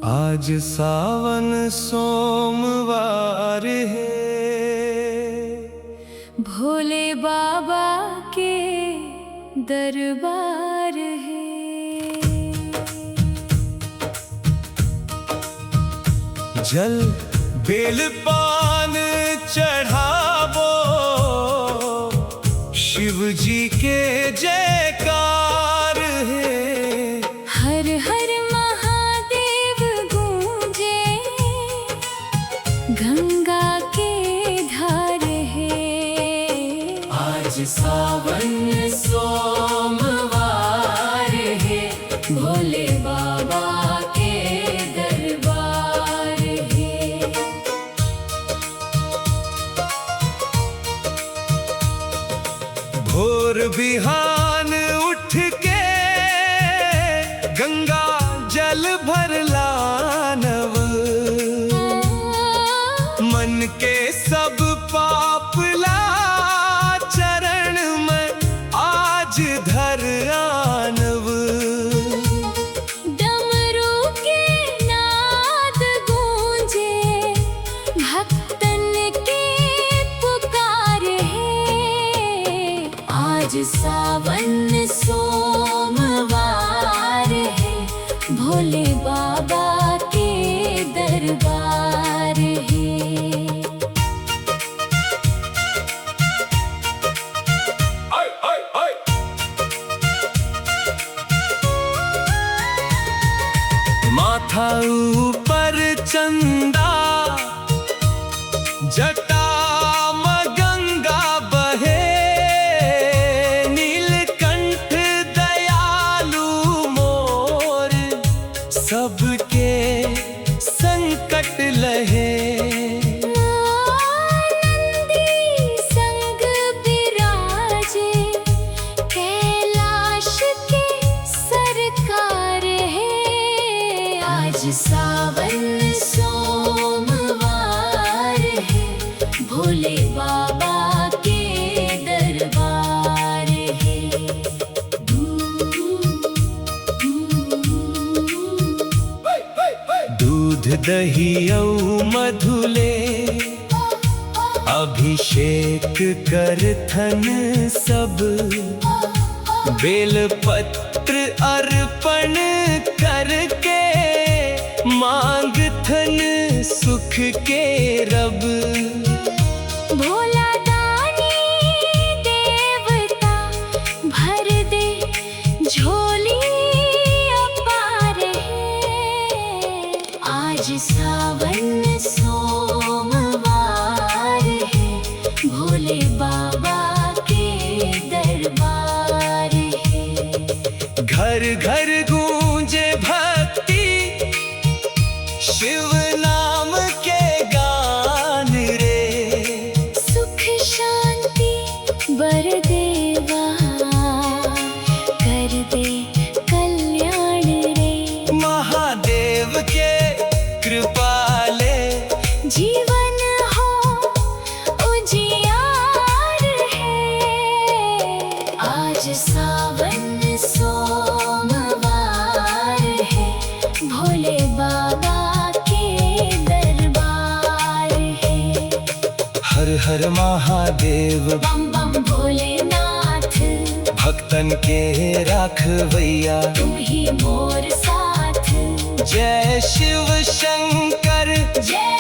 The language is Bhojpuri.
आज सावन सोमवार है, भोले बाबा के दरबार है। जल बेल पान चढ़ावो, शिव जी के जयकार है। हर हर महादेव गूंजे, गंगा के धार है। आज सावन सोमवार है, भोले बाबा के दरबार है। भोर बिहान उठ के गंगा जल भर लानव, मन के सब पाप ला चरण में आज धर आनव। डमरू के नाद गूंजे, भक्तन के पुकार है। आज सावन सोमवार है, भोले बाबा के दरबार है। माथा ऊपर चंदा, जटा में गंगा बहे। नीलकंठ दयालु मोर, सबके संकट लहे। नंदी संग विराजे, कैलाश के सरकार है। आज सावन सोमवार है, भोले बाबा के दरबार है। दूध दही औ मधुले, अभिषेक करथन सब। बेलपत्र अर्पण करके, मांगथन सुख के रब। भोला दानी देवता, भर दे झोली अपार है। आज सावन सोमवार है, भोले बाबा के दरबार है। घर घर गूंजे भक्ति, शिव नाम के गान रे। सुख शांति बर देवा, कर दे कल्याण रे। महादेव के कृपाले, जीवन हो उजियार है। आज सावन सोमवार है, भोले बाबा के दरबार है। हर हर महादेव, बम बम भोलेनाथ, भक्तन के राखवैया। तुम ही मोर साथ। जय शिव शंकर, जय